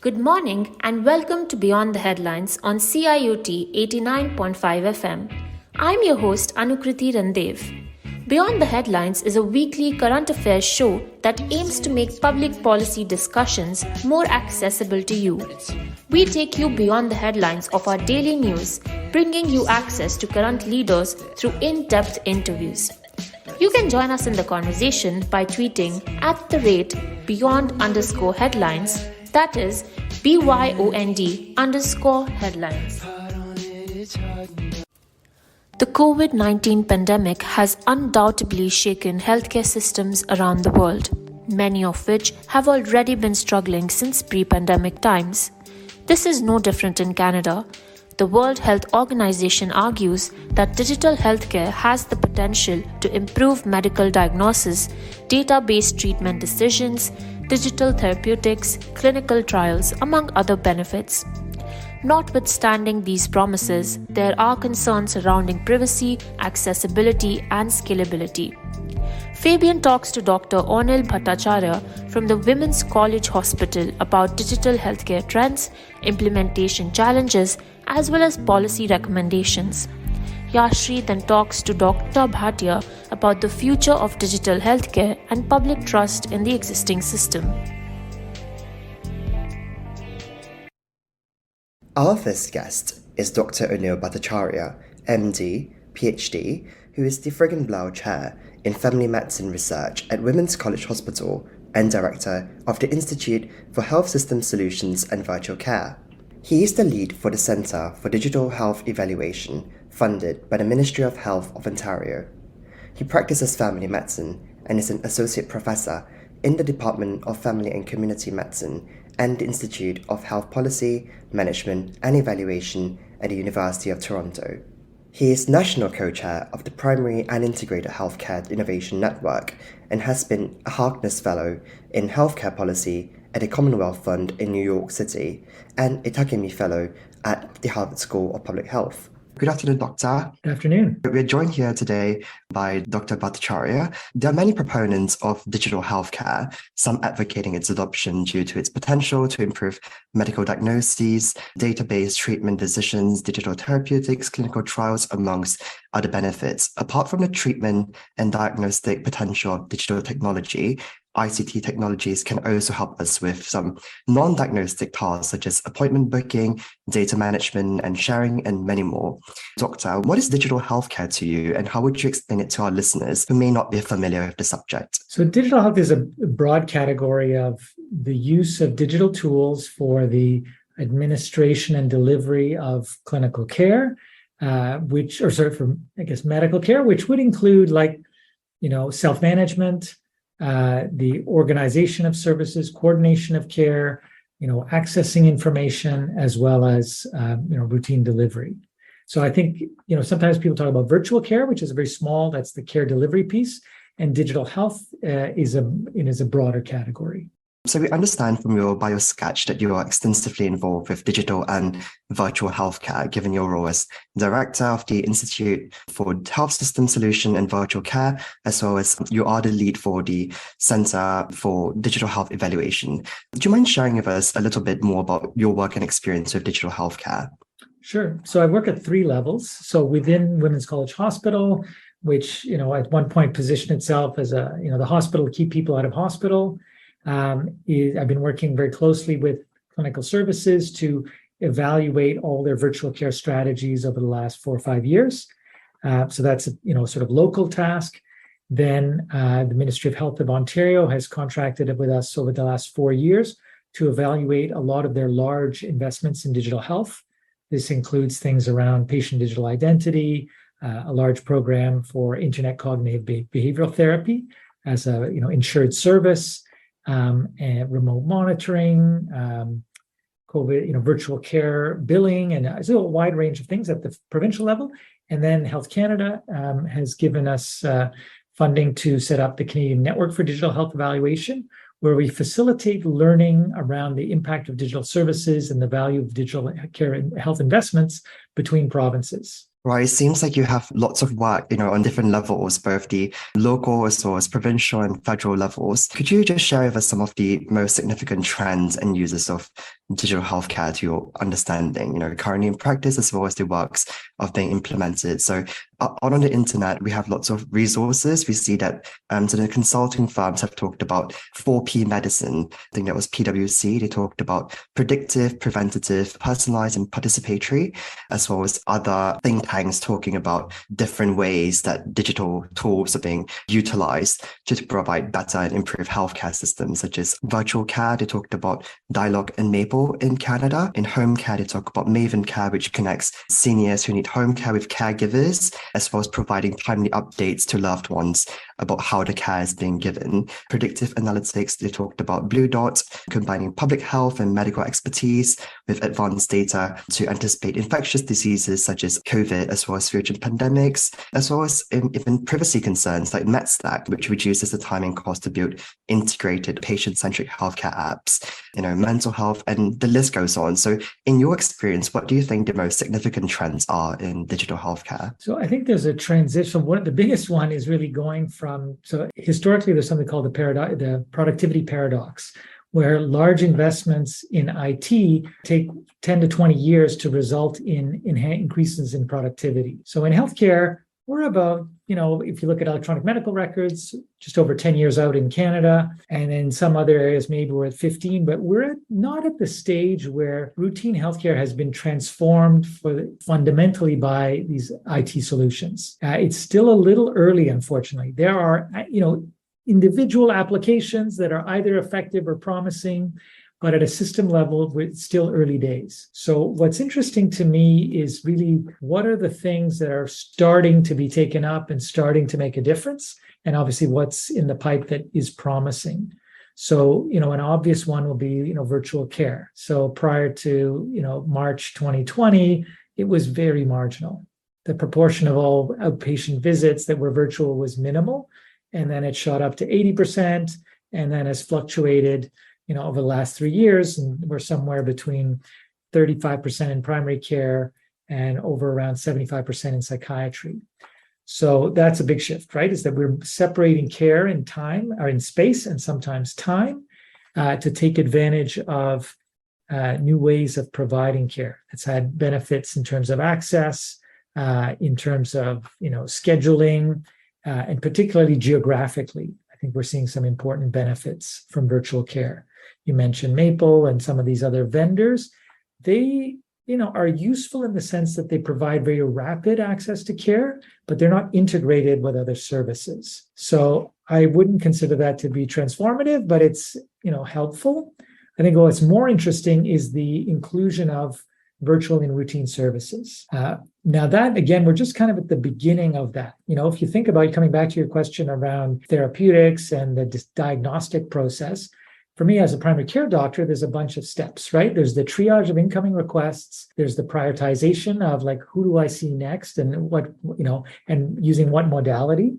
Good morning and welcome to Beyond the Headlines on CIUT 89.5 FM. I'm your host Anukriti Randev. Beyond the Headlines is a weekly current affairs show that aims to make public policy discussions more accessible to you. We take you beyond the headlines of our daily news, bringing you access to current leaders through in-depth interviews. You can join us in the conversation by tweeting @beyond_headlines, that is BYOND_headlines. The COVID-19 pandemic has undoubtedly shaken healthcare systems around the world, many of which have already been struggling since pre-pandemic times. This is no different in Canada. The World Health Organization argues that digital healthcare has the potential to improve medical diagnosis, data-based treatment decisions, digital therapeutics, clinical trials, among other benefits. Notwithstanding these promises, there are concerns surrounding privacy, accessibility, and scalability. Fabian talks to Dr. Onil Bhattacharyya from the Women's College Hospital about digital healthcare trends, implementation challenges, as well as policy recommendations. Yashree then talks to Dr. Bhatia about the future of digital healthcare and public trust in the existing system. Our first guest is Dr. Onil Bhattacharyya, MD, PhD, who is the Friggin Blau Chair in Family Medicine Research at Women's College Hospital and Director of the Institute for Health System Solutions and Virtual Care. He is the lead for the Centre for Digital Health Evaluation, funded by the Ministry of Health of Ontario. He practices family medicine and is an associate professor in the Department of Family and Community Medicine and the Institute of Health Policy, Management and Evaluation at the University of Toronto. He is National Co-Chair of the Primary and Integrated Healthcare Innovation Network and has been a Harkness Fellow in Healthcare Policy at the Commonwealth Fund in New York City and a Takemi Fellow at the Harvard School of Public Health. Good afternoon, Doctor. Good afternoon. We're joined here today by Dr. Bhattacharya. There are many proponents of digital healthcare, some advocating its adoption due to its potential to improve medical diagnoses, database treatment decisions, digital therapeutics, clinical trials, amongst other benefits. Apart from the treatment and diagnostic potential of digital technology, ICT technologies can also help us with some non-diagnostic tasks such as appointment booking, data management and sharing, and many more. Doctor, what is digital healthcare to you, and how would you explain it to our listeners who may not be familiar with the subject? So digital health is a broad category of the use of digital tools for the administration and delivery of clinical care, medical care, which would include self-management, the organization of services, coordination of care, accessing information, as well as, routine delivery. So I think, sometimes people talk about virtual care, which is very small, that's the care delivery piece, and digital health is a broader category. So we understand from your bio sketch that you are extensively involved with digital and virtual healthcare, given your role as director of the Institute for Health System Solution and Virtual Care, as well as you are the lead for the Centre for Digital Health Evaluation. Would you mind sharing with us a little bit more about your work and experience with digital healthcare? Sure. So I work at 3 levels. So within Women's College Hospital, which, at one point positioned itself as the hospital to keep people out of hospital. I've been working very closely with clinical services to evaluate all their virtual care strategies over the last 4 or 5 years. So that's a sort of local task. Then the Ministry of Health of Ontario has contracted with us over the last 4 years to evaluate a lot of their large investments in digital health. This includes things around patient digital identity, a large program for internet cognitive behavioral therapy as a insured service. And remote monitoring, COVID, virtual care billing, and a wide range of things at the provincial level. And then Health Canada has given us funding to set up the Canadian Network for Digital Health Evaluation, where we facilitate learning around the impact of digital services and the value of digital care and health investments between provinces. Right. It seems like you have lots of work, on different levels, both the local as well as provincial and federal levels. Could you just share with us some of the most significant trends and uses of digital healthcare to your understanding, currently in practice as well as the works of being implemented. So on the internet, we have lots of resources. We see that so the consulting firms have talked about 4P medicine. I think that was PwC. They talked about predictive, preventative, personalized, and participatory, as well as other think tanks talking about different ways that digital tools are being utilized to provide better and improve healthcare systems, such as virtual care. They talked about Dialogue and Maple in Canada. In home care, they talk about Maven Care, which connects seniors who need home care with caregivers, as well as providing timely updates to loved ones about how the care is being given. Predictive analytics, they talked about Blue Dot, combining public health and medical expertise with advanced data to anticipate infectious diseases such as COVID, as well as future pandemics, as well as even privacy concerns like MedStack, which reduces the time and cost to build integrated patient-centric healthcare apps, mental health, and the list goes on. So in your experience, what do you think the most significant trends are in digital healthcare? So I think there's a transition. The biggest one is really going from, so historically, there's something called the productivity paradox, where large investments in IT take 10 to 20 years to result in increases in productivity. So in healthcare, we're about, if you look at electronic medical records, just over 10 years out in Canada, and in some other areas, maybe we're at 15, but we're not at the stage where routine healthcare has been transformed fundamentally by these IT solutions. It's still a little early, unfortunately. There are, individual applications that are either effective or promising, but at a system level, it's still early days. So what's interesting to me is really what are the things that are starting to be taken up and starting to make a difference? And obviously what's in the pipe that is promising. So, an obvious one will be, virtual care. So prior to, March 2020, it was very marginal. The proportion of all outpatient visits that were virtual was minimal. And then it shot up to 80% and then has fluctuated over the last 3 years, and we're somewhere between 35% in primary care and over around 75% in psychiatry. So that's a big shift, right? Is that we're separating care in time or in space and sometimes time to take advantage of new ways of providing care. It's had benefits in terms of access, in terms of scheduling, and particularly geographically. I think we're seeing some important benefits from virtual care. You mentioned Maple and some of these other vendors. They, are useful in the sense that they provide very rapid access to care, but they're not integrated with other services. So I wouldn't consider that to be transformative, but it's, helpful. I think what's more interesting is the inclusion of virtual and routine services. Now that, again, we're just kind of at the beginning of that. If you think about coming back to your question around therapeutics and the diagnostic process, for me as a primary care doctor, there's a bunch of steps, right? There's the triage of incoming requests. There's the prioritization of who do I see next and what, and using what modality.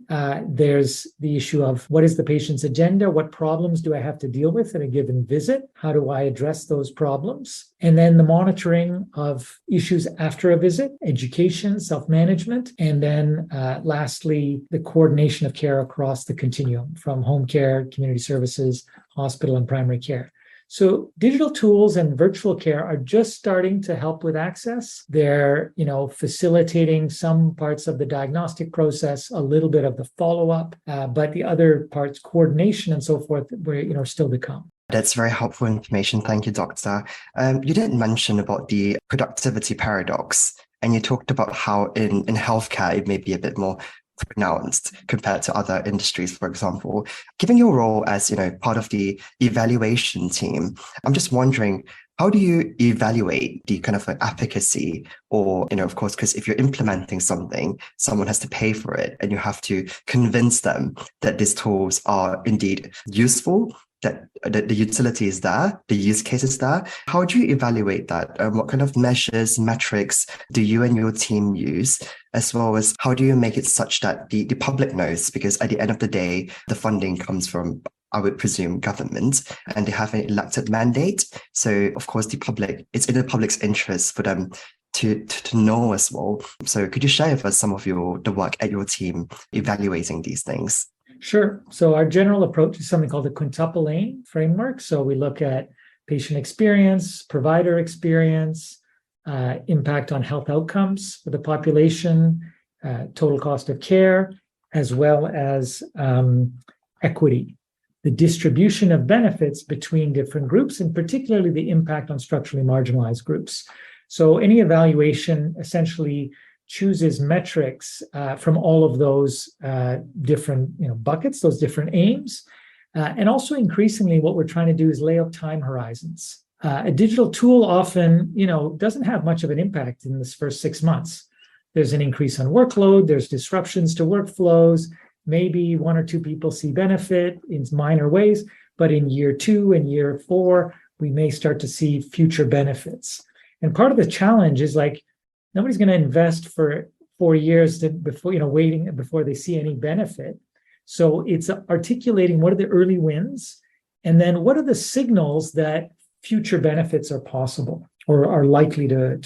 There's the issue of what is the patient's agenda? What problems do I have to deal with in a given visit? How do I address those problems? And then the monitoring of issues after a visit, education, self-management, and then lastly, the coordination of care across the continuum from home care, community services, hospital, and primary care. So digital tools and virtual care are just starting to help with access. They're, facilitating some parts of the diagnostic process, a little bit of the follow-up, but the other parts, coordination and so forth, were, still to come. That's very helpful information. Thank you, Doctor. You did mention about the productivity paradox, and you talked about how in healthcare, it may be a bit more pronounced compared to other industries, for example. Given your role as, part of the evaluation team, I'm just wondering, how do you evaluate the kind of efficacy or, of course, because if you're implementing something, someone has to pay for it and you have to convince them that these tools are indeed useful, that the utility is there, the use case is there. How do you evaluate that? What kind of measures, metrics do you and your team use? As well as how do you make it such that the public knows? Because at the end of the day, the funding comes from, I would presume, government, and they have an elected mandate. So of course, it's in the public's interest for them to know as well. So could you share with us some of the work at your team evaluating these things? Sure. So our general approach is something called the quintuple aim framework. So we look at patient experience, provider experience, impact on health outcomes for the population, total cost of care, as well as equity, the distribution of benefits between different groups, and particularly the impact on structurally marginalized groups. So any evaluation essentially chooses metrics from all of those different buckets, those different aims. And also increasingly what we're trying to do is lay out time horizons. A digital tool often, doesn't have much of an impact in this first 6 months. There's an increase on workload, there's disruptions to workflows, maybe 1 or 2 people see benefit in minor ways, but in year 2 and year 4, we may start to see future benefits. And part of the challenge is nobody's going to invest for 4 years waiting before they see any benefit. So it's articulating what are the early wins, and then what are the signals that future benefits are possible or are likely to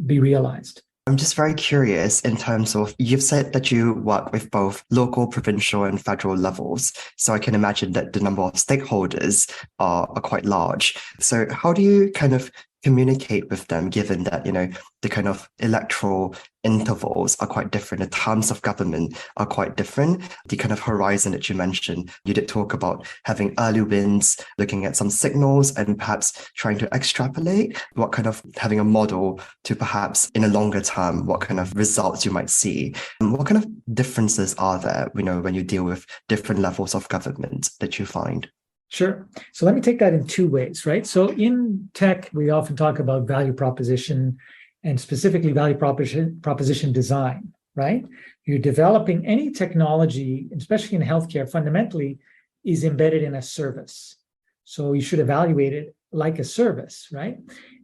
be realized. I'm just very curious in terms of, you've said that you work with both local, provincial, and federal levels. So I can imagine that the number of stakeholders are quite large. So how do you kind of communicate with them, given that, the kind of electoral intervals are quite different, the terms of government are quite different, the kind of horizon that you mentioned, you did talk about having early wins, looking at some signals and perhaps trying to extrapolate what kind of having a model to perhaps in a longer term, what kind of results you might see. And what kind of differences are there, when you deal with different levels of government that you find? Sure. So let me take that in 2 ways, right? So in tech, we often talk about value proposition and specifically value proposition design, right? You're developing any technology, especially in healthcare, fundamentally is embedded in a service. So you should evaluate it like a service, right?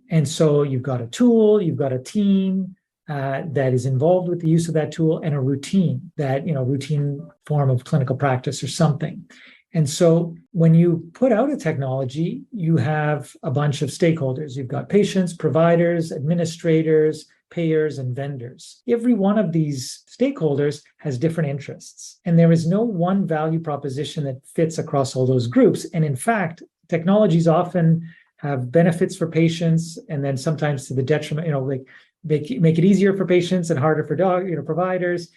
And so you've got a tool, you've got a team that is involved with the use of that tool, and a routine form of clinical practice or something. And so when you put out a technology, you have a bunch of stakeholders. You've got patients, providers, administrators, payers, and vendors. Every one of these stakeholders has different interests. And there is no one value proposition that fits across all those groups. And in fact, technologies often have benefits for patients, and then sometimes to the detriment, make it easier for patients and harder for providers.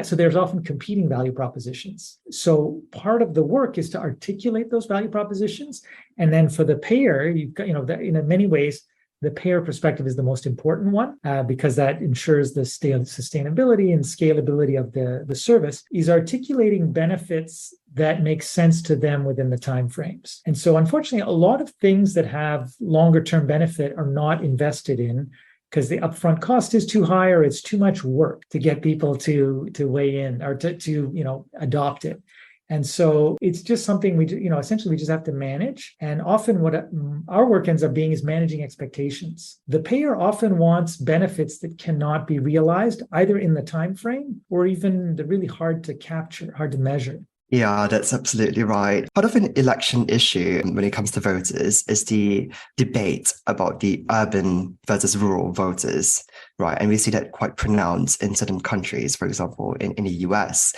So there's often competing value propositions. So part of the work is to articulate those value propositions. And then for the payer, you've got, in many ways, the payer perspective is the most important one because that ensures the sustainability and scalability of the service, is articulating benefits that make sense to them within the timeframes. And so unfortunately, a lot of things that have longer term benefit are not invested in, because the upfront cost is too high, or it's too much work to get people to weigh in or to adopt it. And so it's just something we essentially we just have to manage. And often what our work ends up being is managing expectations. The payer often wants benefits that cannot be realized either in the time frame or even the really hard to capture, hard to measure. Yeah, that's absolutely right. Part of an election issue when it comes to voters is the debate about the urban versus rural voters, right? And we see that quite pronounced in certain countries, for example, in the US.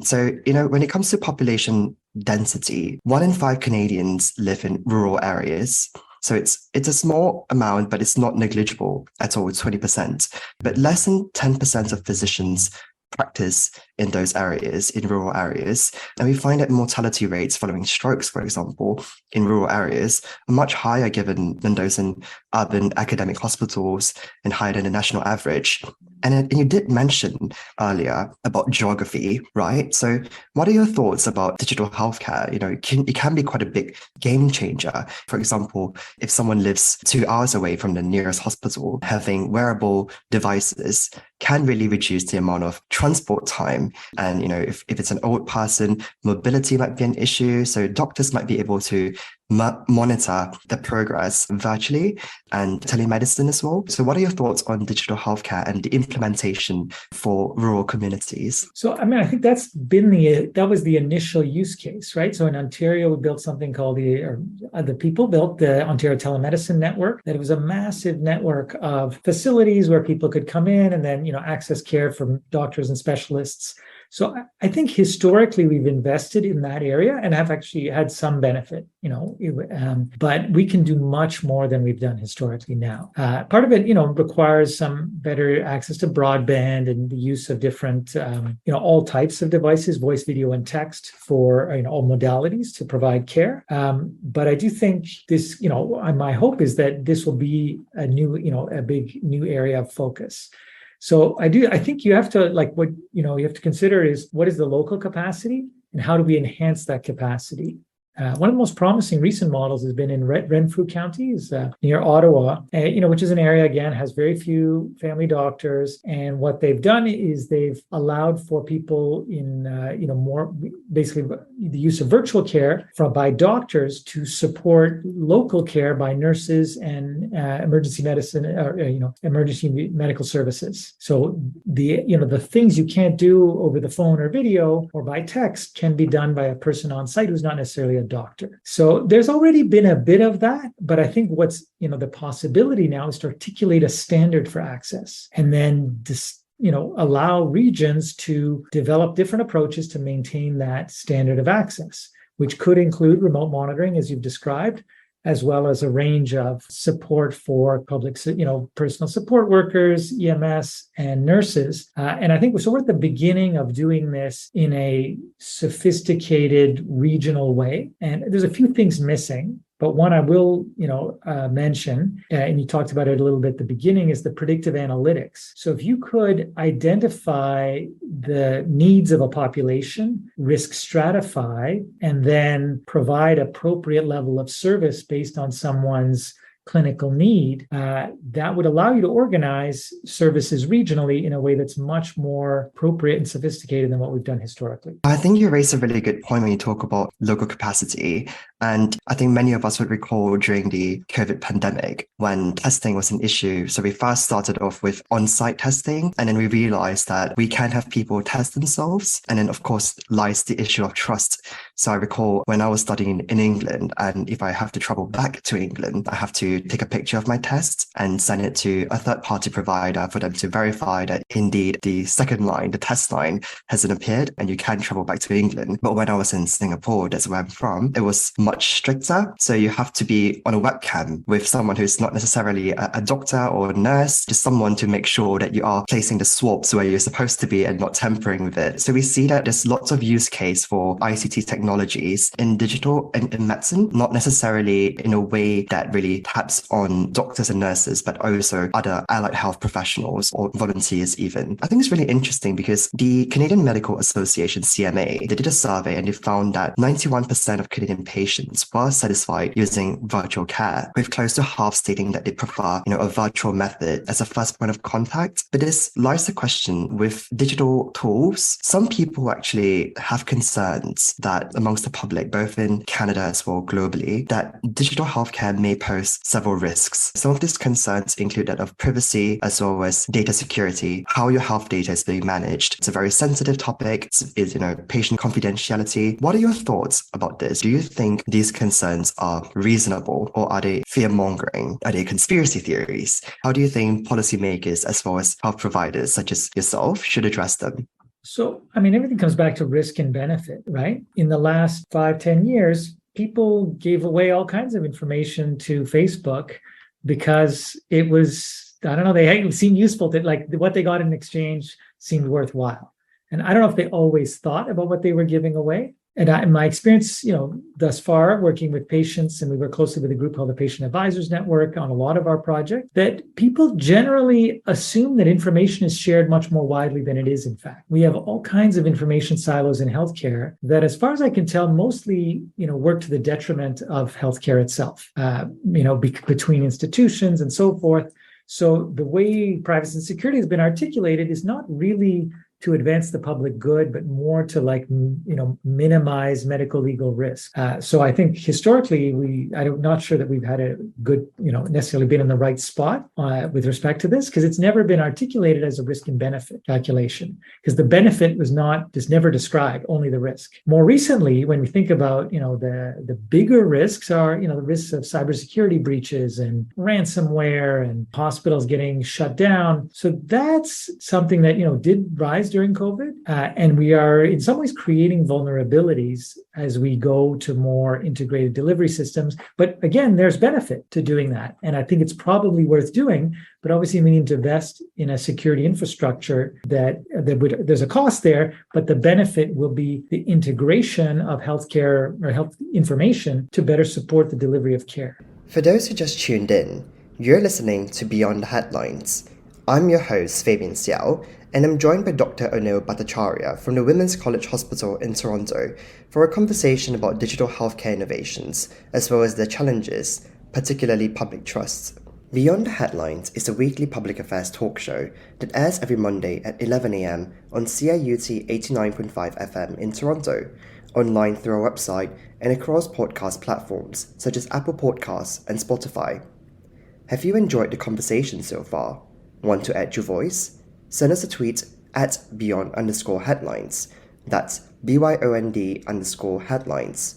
So, when it comes to population density, 1 in 5 Canadians live in rural areas. So it's a small amount, but it's not negligible at all, 20%. But less than 10% of physicians practice in those areas, in rural areas. And we find that mortality rates following strokes, for example, in rural areas are much higher given than those in urban academic hospitals and higher than the national average. And you did mention earlier about geography, right? So what are your thoughts about digital healthcare? It can be quite a big game changer. For example, if someone lives 2 hours away from the nearest hospital, having wearable devices can really reduce the amount of transport time. And, if it's an old person, mobility might be an issue. So doctors might be able to monitor the progress virtually and telemedicine as well. So what are your thoughts on digital healthcare and the implementation for rural communities? So, I think that was the initial use case, right? So in Ontario, we built something called the people built the Ontario Telemedicine Network. That it was a massive network of facilities where people could come in and then, access care from doctors and specialists So I think historically we've invested in that area and have actually had some benefit, but we can do much more than we've done historically now. Part of it, requires some better access to broadband and the use of different, all types of devices, voice, video, and text for, all modalities to provide care. But I do think this, my hope is that this will be a big new area of focus. So I think you have to you have to consider is what is the local capacity and how do we enhance that capacity? One of the most promising recent models has been in Renfrew County, near Ottawa, which is an area, again, has very few family doctors. And what they've done is they've allowed for people in, more basically the use of virtual care by doctors to support local care by nurses and emergency medicine or, emergency medical services. So the things you can't do over the phone or video or by text can be done by a person on site who's not necessarily a doctor. So there's already been a bit of that, but I think what's, the possibility now is to articulate a standard for access and then allow regions to develop different approaches to maintain that standard of access, which could include remote monitoring, as you've described, as well as a range of support for public, personal support workers, EMS, and nurses. And I think we're at the beginning of doing this in a sophisticated regional way. And there's a few things missing. But one I will, mention, and you talked about it a little bit at the beginning, is the predictive analytics. So if you could identify the needs of a population, risk stratify, and then provide appropriate level of service based on someone's clinical need, that would allow you to organize services regionally in a way that's much more appropriate and sophisticated than what we've done historically. I think you raised a really good point when you talk about local capacity. And I think many of us would recall during the COVID pandemic when testing was an issue. So we first started off with on-site testing, and then we realized that we can't have people test themselves. And then, of course, lies the issue of trust. So I recall when I was studying in England, and if I have to travel back to England, I have to take a picture of my test and send it to a third-party provider for them to verify that indeed the second line, the test line, hasn't appeared and you can travel back to England. But when I was in Singapore, that's where I'm from, it was much stricter. So you have to be on a webcam with someone who's not necessarily a doctor or a nurse, just someone to make sure that you are placing the swabs where you're supposed to be and not tampering with it. So we see that there's lots of use case for ICT technologies in digital and in medicine, not necessarily in a way that really taps on doctors and nurses, but also other allied health professionals or volunteers even. I think it's really interesting because the Canadian Medical Association, CMA, they did a survey and they found that 91% of Canadian patients were satisfied using virtual care, with close to half stating that they prefer, a virtual method as a first point of contact. But this lies the question with digital tools. Some people actually have concerns that amongst the public, both in Canada as well globally, that digital healthcare may pose several risks. Some of these concerns include that of privacy as well as data security, how your health data is being managed. It's a very sensitive topic, is patient confidentiality. What are your thoughts about this? Do you think these concerns are reasonable, or are they fear-mongering? Are they conspiracy theories? How do you think policymakers as well as health providers such as yourself should address them? So, everything comes back to risk and benefit, right? In the last 5-10 years, people gave away all kinds of information to Facebook because it was, they seemed useful to, what they got in exchange seemed worthwhile. And I don't know if they always thought about what they were giving away. And in my experience, thus far, working with patients, and we work closely with a group called the Patient Advisors Network on a lot of our projects, that people generally assume that information is shared much more widely than it is, in fact. We have all kinds of information silos in healthcare that, as far as I can tell, mostly, work to the detriment of healthcare itself, between institutions and so forth. So the way privacy and security has been articulated is not really to advance the public good, but more to minimize medical legal risk. So I think historically, I'm not sure that we've had a good, necessarily been in the right spot with respect to this, because it's never been articulated as a risk and benefit calculation, because the benefit was never described, only the risk. More recently, when we think about, the bigger risks are, the risks of cybersecurity breaches and ransomware and hospitals getting shut down. So that's something that, did rise lives during COVID. And we are in some ways creating vulnerabilities as we go to more integrated delivery systems. But again, there's benefit to doing that. And I think it's probably worth doing, but obviously we need to invest in a security infrastructure there's a cost there, but the benefit will be the integration of healthcare or health information to better support the delivery of care. For those who just tuned in, you're listening to Beyond the Headlines. I'm your host, Fabian, and I'm joined by Dr. Onil Bhattacharyya from the Women's College Hospital in Toronto for a conversation about digital healthcare innovations, as well as their challenges, particularly public trust. Beyond the Headlines is a weekly public affairs talk show that airs every Monday at 11 a.m. on CIUT 89.5 FM in Toronto, online through our website and across podcast platforms such as Apple Podcasts and Spotify. Have you enjoyed the conversation so far? Want to add your voice? Send us a tweet at beyond_headlines. That's BYOND_headlines.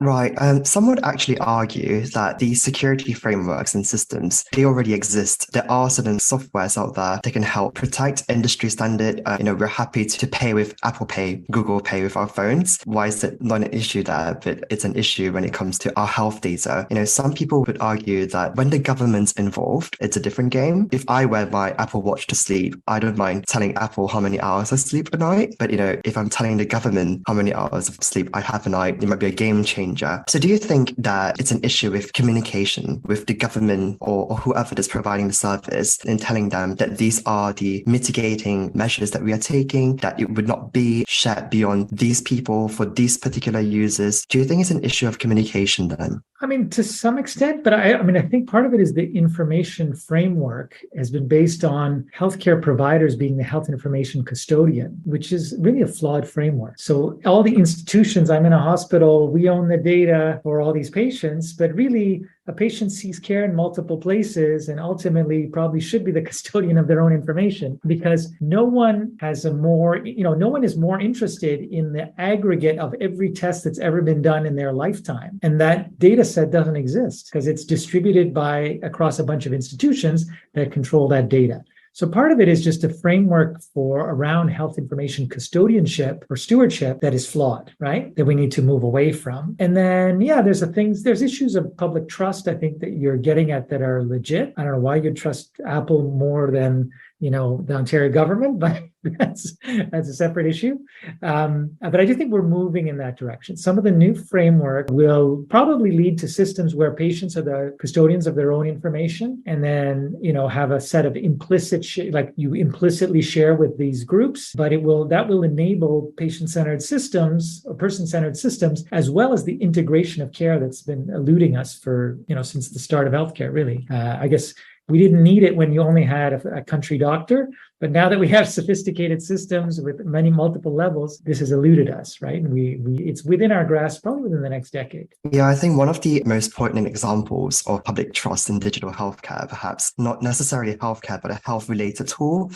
Right. Some would actually argue that these security frameworks and systems, they already exist. There are certain softwares out there that can help protect industry standard. We're happy to pay with Apple Pay, Google Pay with our phones. Why is it not an issue there? But it's an issue when it comes to our health data. Some people would argue that when the government's involved, it's a different game. If I wear my Apple Watch to sleep, I don't mind telling Apple how many hours I sleep a night. But, if I'm telling the government how many hours of sleep I have a night, it might be a game changer. So do you think that it's an issue with communication with the government or whoever is providing the service in telling them that these are the mitigating measures that we are taking, that it would not be shared beyond these people for these particular users? Do you think it's an issue of communication then? I mean, to some extent, but I think part of it is the information framework has been based on healthcare providers being the health information custodian, which is really a flawed framework. So all the institutions, I'm in a hospital, we own the data for all these patients, but really a patient seeks care in multiple places and ultimately probably should be the custodian of their own information, because no one is more interested in the aggregate of every test that's ever been done in their lifetime. And that data set doesn't exist because it's distributed across a bunch of institutions that control that data. So part of it is just a framework around health information custodianship or stewardship that is flawed, right? That we need to move away from. And then, there's issues of public trust, I think, that you're getting at that are legit. I don't know why you'd trust Apple more than, the Ontario government, but that's a separate issue. But I do think we're moving in that direction. Some of the new framework will probably lead to systems where patients are the custodians of their own information, and then, have a set of implicit, like you implicitly share with these groups, but that will enable patient-centered systems or person-centered systems, as well as the integration of care that's been eluding us for, since the start of healthcare, really. I guess we didn't need it when you only had a country doctor, but now that we have sophisticated systems with multiple levels, this has eluded us, right? And it's within our grasp, probably within the next decade. Yeah, I think one of the most poignant examples of public trust in digital healthcare, perhaps not necessarily healthcare, but a health-related tool,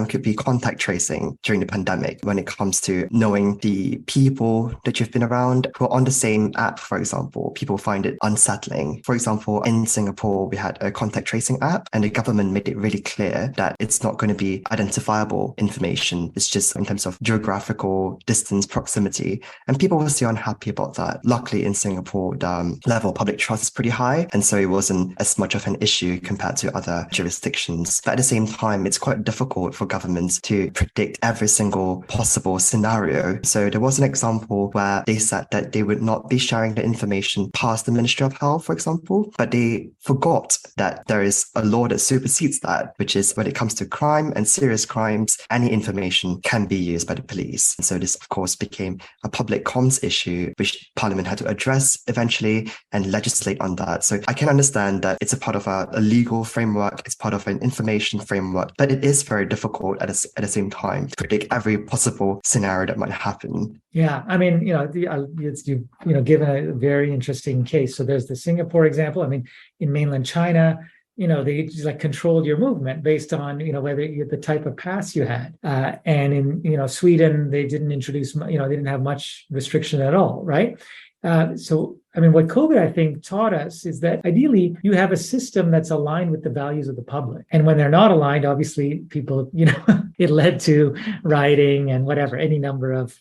could be contact tracing during the pandemic. When it comes to knowing the people that you've been around who are on the same app, for example, people find it unsettling. For example, in Singapore, we had a contact tracing app, and the government made it really clear that it's not going to be identifiable information. It's just in terms of geographical distance, proximity, and people were still unhappy about that. Luckily, in Singapore, the level of public trust is pretty high, and so it wasn't as much of an issue compared to other jurisdictions. But at the same time, it's quite difficult for governments to predict every single possible scenario. So there was an example where they said that they would not be sharing the information past the Ministry of Health, for example, but they forgot that there is a law that supersedes that, which is when it comes to crime and serious crimes, any information can be used by the police. And so this, of course, became a public comms issue, which Parliament had to address eventually and legislate on that. So I can understand that it's a part of a legal framework, it's part of an information framework, but it is very difficult at the same time to predict every possible scenario that might happen. Yeah, I mean, you've given a very interesting case. So there's the Singapore example. I mean, in mainland China, they just controlled your movement based on, whether the type of pass you had. And in, Sweden, they didn't introduce, they didn't have much restriction at all, right? What COVID, I think, taught us is that ideally you have a system that's aligned with the values of the public. And when they're not aligned, obviously people, it led to rioting and whatever, any number of,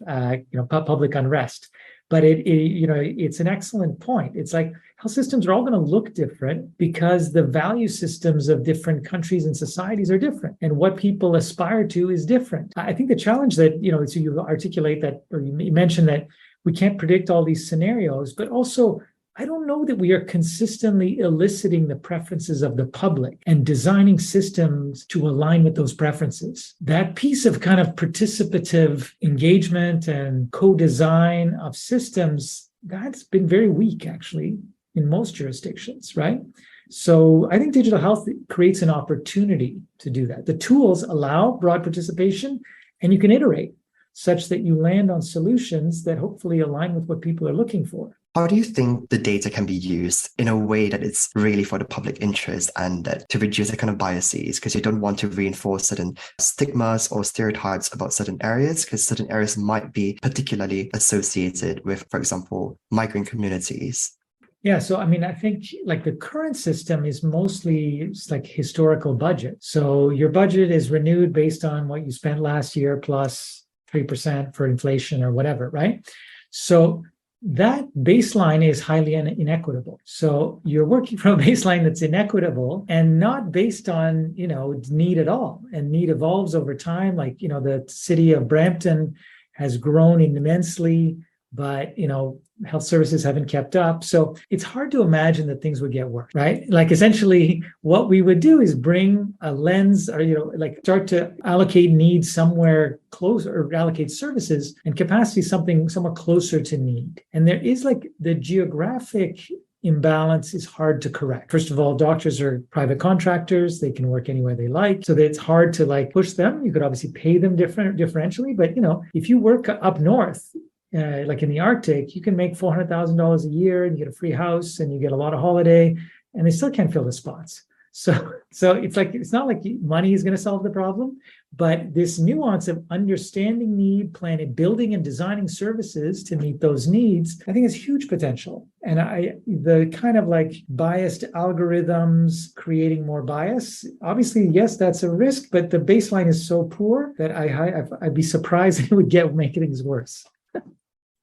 public unrest. But it's an excellent point. It's like health systems are all going to look different because the value systems of different countries and societies are different, and what people aspire to is different. I think the challenge that, so you articulate that, or you mentioned that we can't predict all these scenarios, but also I don't know that we are consistently eliciting the preferences of the public and designing systems to align with those preferences. That piece of kind of participative engagement and co-design of systems, that's been very weak, actually, in most jurisdictions, right? So I think digital health creates an opportunity to do that. The tools allow broad participation, and you can iterate such that you land on solutions that hopefully align with what people are looking for. How do you think the data can be used in a way that it's really for the public interest and that to reduce the kind of biases? Because you don't want to reinforce certain stigmas or stereotypes about certain areas, because certain areas might be particularly associated with, for example, migrant communities. Yeah, so I think like the current system is mostly like historical budget. So your budget is renewed based on what you spent last year plus 3% for inflation or whatever, right? So that baseline is highly inequitable. So you're working from a baseline that's inequitable and not based on, need at all. And need evolves over time. Like, the city of Brampton has grown immensely, but, health services haven't kept up. So it's hard to imagine that things would get worse, right? Like essentially what we would do is bring a lens or, start to allocate needs somewhere closer or allocate services and capacity somewhat closer to need. And there is like the geographic imbalance is hard to correct. First of all, doctors are private contractors. They can work anywhere they like. So that it's hard to push them. You could obviously pay them differentially, but if you work up north, like in the Arctic, you can make $400,000 a year and you get a free house and you get a lot of holiday, and they still can't fill the spots. So it's not like money is going to solve the problem, but this nuance of understanding need, planning, building and designing services to meet those needs, I think is huge potential. And the kind of like biased algorithms creating more bias, obviously, yes, that's a risk, but the baseline is so poor that I'd be surprised it would make things worse.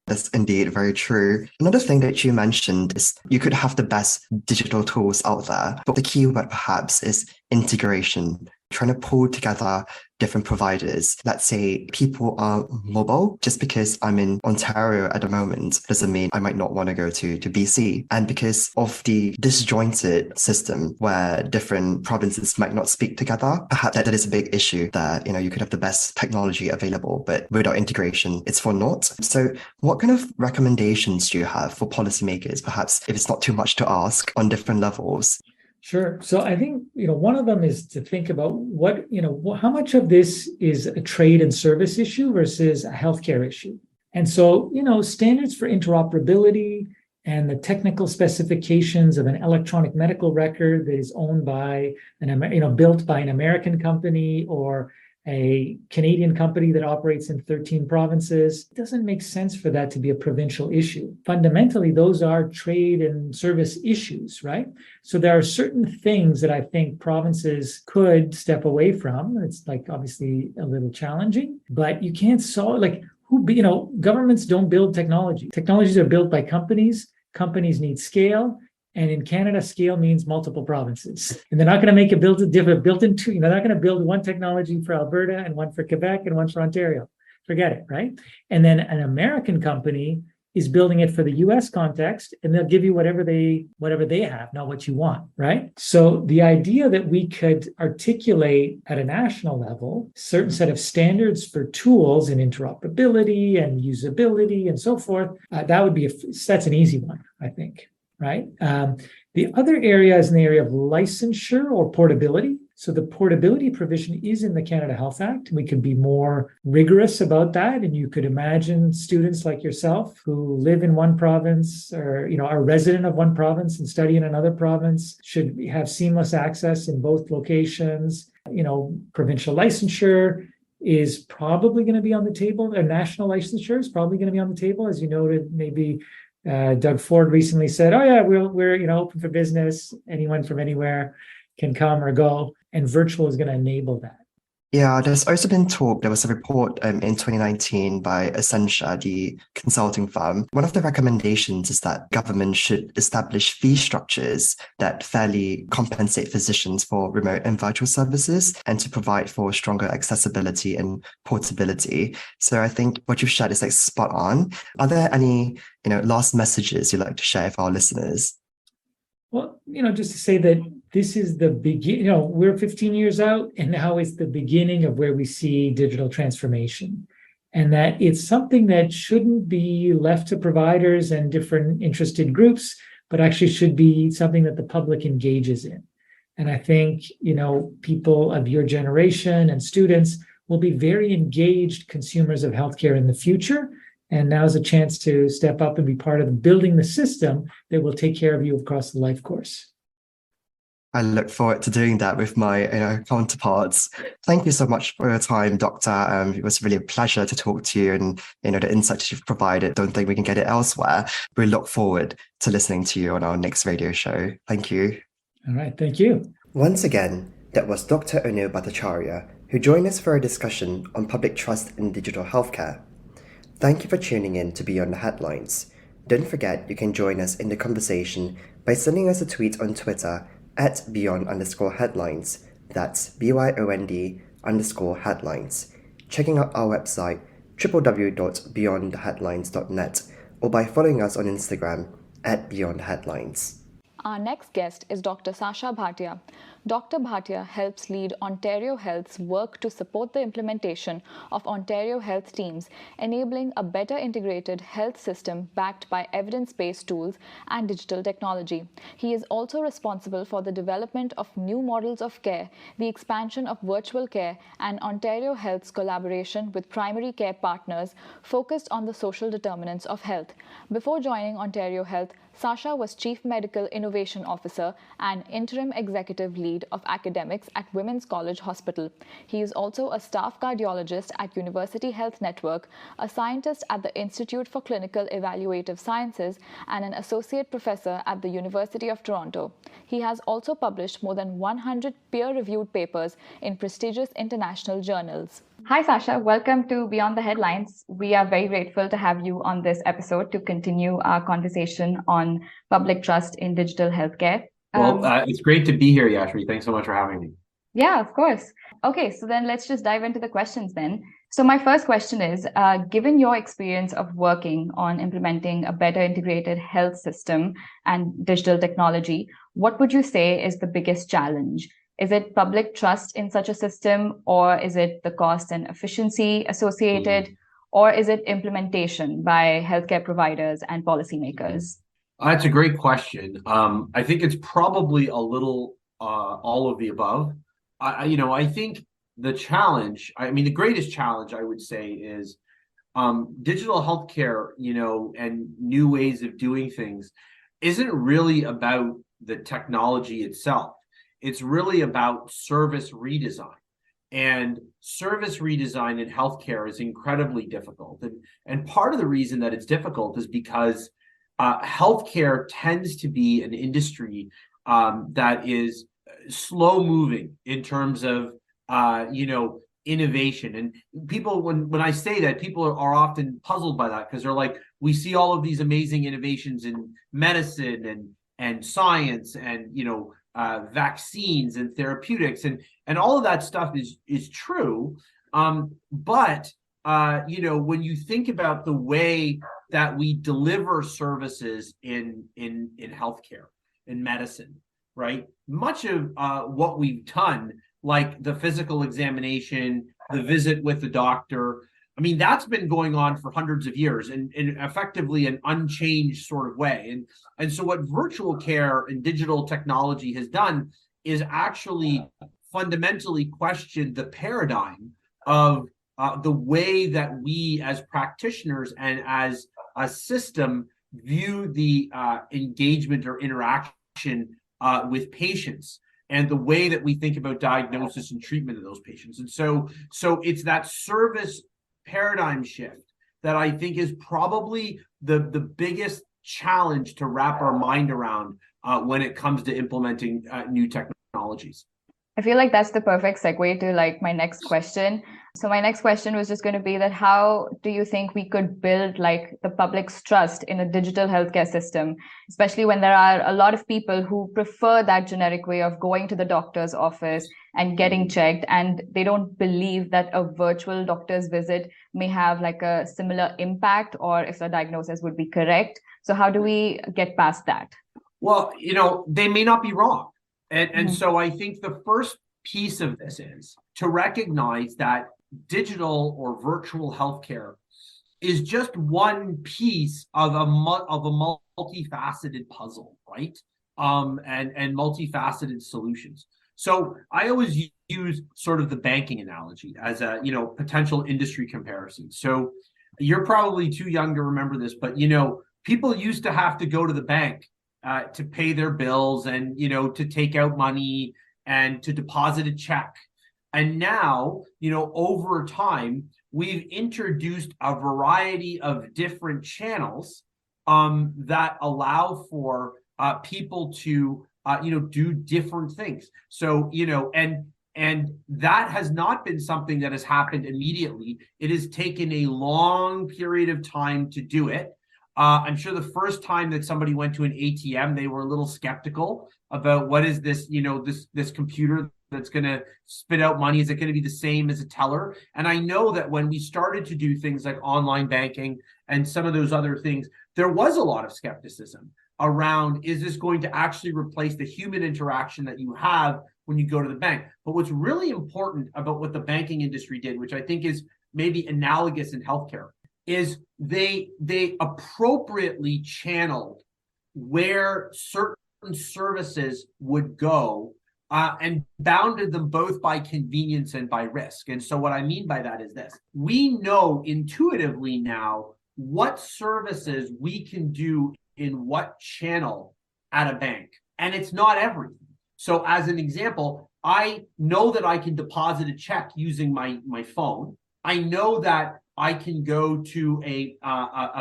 That's indeed very true. Another thing that you mentioned is you could have the best digital tools out there, but the key word perhaps is integration, trying to pull together different providers. Let's say people are mobile. Just because I'm in Ontario at the moment doesn't mean I might not want to go to BC. And because of the disjointed system where different provinces might not speak together, perhaps that is a big issue there. You could have the best technology available, but without integration, it's for naught. So what kind of recommendations do you have for policymakers, perhaps if it's not too much to ask, on different levels? Sure. So I think, one of them is to think about how much of this is a trade and service issue versus a healthcare issue. And so, standards for interoperability and the technical specifications of an electronic medical record that is owned by built by an American company or a Canadian company that operates in 13 provinces. It doesn't make sense for that to be a provincial issue. Fundamentally, those are trade and service issues, right? So there are certain things that I think provinces could step away from. It's obviously a little challenging, but you can't solve, governments don't build technology. Technologies are built by companies. Companies need scale. And in Canada, scale means multiple provinces. And they're not going to make it built into, they're not going to build one technology for Alberta and one for Quebec and one for Ontario. Forget it, right? And then an American company is building it for the US context, and they'll give you whatever they have, not what you want, right? So the idea that we could articulate at a national level certain set of standards for tools and interoperability and usability and so forth, that's an easy one, I think. Right. The other area is in the area of licensure or portability. So the portability provision is in the Canada Health Act. We could be more rigorous about that. And you could imagine students like yourself who live in one province or, are resident of one province and study in another province should have seamless access in both locations. Provincial licensure is probably going to be on the table. A national licensure is probably going to be on the table. As you noted, maybe Doug Ford recently said, "Oh yeah, we're open for business. Anyone from anywhere can come or go," and virtual is going to enable that. Yeah, there's also been talk. There was a report in 2019 by Essentia, the consulting firm. One of the recommendations is that government should establish fee structures that fairly compensate physicians for remote and virtual services and to provide for stronger accessibility and portability. So I think what you've shared is like spot on. Are there any, last messages you'd like to share with our listeners? Well, just to say that this is the beginning, we're 15 years out, and now it's the beginning of where we see digital transformation. And that it's something that shouldn't be left to providers and different interested groups, but actually should be something that the public engages in. And I think, people of your generation and students will be very engaged consumers of healthcare in the future. And now's a chance to step up and be part of building the system that will take care of you across the life course. I look forward to doing that with my counterparts. Thank you so much for your time, Doctor. It was really a pleasure to talk to you, and the insights you've provided. Don't think we can get it elsewhere. We look forward to listening to you on our next radio show. Thank you. All right, thank you. Once again, that was Dr. Onil Bhattacharya, who joined us for a discussion on public trust in digital healthcare. Thank you for tuning in to Beyond the Headlines. Don't forget you can join us in the conversation by sending us a tweet on Twitter at beyond_headlines. That's BYOND_headlines. Checking out our website www.beyondtheheadlines.net or by following us on Instagram at Beyond Headlines. Our next guest is Dr. Sacha Bhatia. Dr. Bhatia helps lead Ontario Health's work to support the implementation of Ontario Health teams, enabling a better integrated health system backed by evidence-based tools and digital technology. He is also responsible for the development of new models of care, the expansion of virtual care, and Ontario Health's collaboration with primary care partners focused on the social determinants of health. Before joining Ontario Health, Sacha was Chief Medical Innovation Officer and Interim Executive Lead of Academics at Women's College Hospital. He is also a staff cardiologist at University Health Network, a scientist at the Institute for Clinical Evaluative Sciences, and an associate professor at the University of Toronto. He has also published more than 100 peer-reviewed papers in prestigious international journals. Hi, Sacha. Welcome to Beyond the Headlines. We are very grateful to have you on this episode to continue our conversation on public trust in digital healthcare. Well, it's great to be here, Yashree. Thanks so much for having me. Yeah, of course. Okay, so then let's just dive into the questions then. So my first question is, given your experience of working on implementing a better integrated health system and digital technology, what would you say is the biggest challenge? Is it public trust in such a system, or is it the cost and efficiency associated, or is it implementation by healthcare providers and policymakers? That's a great question. I think it's probably a little all of the above. I think the challenge, the greatest challenge I would say is digital healthcare, and new ways of doing things isn't really about the technology itself. It's really about service redesign. And service redesign in healthcare is incredibly difficult. And part of the reason that it's difficult is because healthcare tends to be an industry that is slow moving in terms of, innovation. And people, when I say that, people are often puzzled by that because they're like, we see all of these amazing innovations in medicine and science and, vaccines and therapeutics and all of that stuff is true. But when you think about the way that we deliver services in healthcare, in medicine, right? Much of what we've done, like the physical examination, the visit with the doctor, that's been going on for hundreds of years and effectively an unchanged sort of way. And so what virtual care and digital technology has done is actually fundamentally questioned the paradigm of the way that we as practitioners and as a system view the engagement or interaction with patients and the way that we think about diagnosis and treatment of those patients. And so it's that service paradigm shift that I think is probably the biggest challenge to wrap our mind around when it comes to implementing new technologies. I feel like that's the perfect segue to like my next question. So my next question was just going to be that how do you think we could build like the public's trust in a digital healthcare system, especially when there are a lot of people who prefer that generic way of going to the doctor's office and getting checked, and they don't believe that a virtual doctor's visit may have like a similar impact or if the diagnosis would be correct. So how do we get past that? Well, they may not be wrong. And so I think the first piece of this is to recognize that digital or virtual healthcare is just one piece of a multifaceted puzzle, right? And multifaceted solutions. So I always use sort of the banking analogy as a potential industry comparison. So you're probably too young to remember this, but people used to have to go to the bank to pay their bills and, to take out money and to deposit a check. And now, over time, we've introduced a variety of different channels that allow for people to, do different things. So, and that has not been something that has happened immediately. It has taken a long period of time to do it. I'm sure the first time that somebody went to an ATM, they were a little skeptical about what is this, this computer that's going to spit out money. Is it going to be the same as a teller? And I know that when we started to do things like online banking and some of those other things, there was a lot of skepticism around, is this going to actually replace the human interaction that you have when you go to the bank? But what's really important about what the banking industry did, which I think is maybe analogous in healthcare, is they appropriately channeled where certain services would go and bounded them both by convenience and by risk. And so what I mean by that is this. We know intuitively now what services we can do in what channel at a bank. And it's not everything. So as an example, I know that I can deposit a check using my phone. I know that I can go to a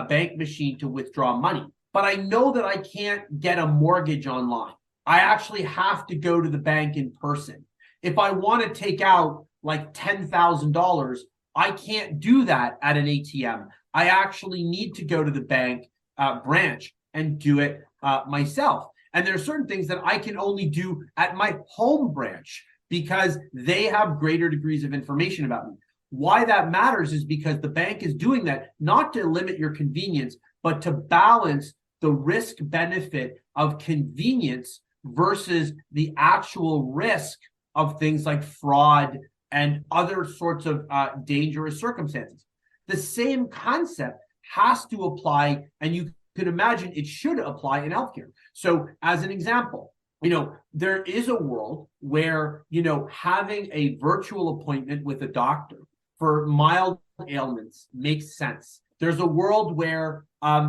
bank machine to withdraw money, but I know that I can't get a mortgage online. I actually have to go to the bank in person. If I want to take out like $10,000, I can't do that at an ATM. I actually need to go to the bank branch and do it myself. And there are certain things that I can only do at my home branch because they have greater degrees of information about me. Why that matters is because the bank is doing that not to limit your convenience, but to balance the risk benefit of convenience versus the actual risk of things like fraud and other sorts of dangerous circumstances. The same concept has to apply, and you can imagine it should apply in healthcare. So as an example, there is a world where, having a virtual appointment with a doctor for mild ailments makes sense. There's a world where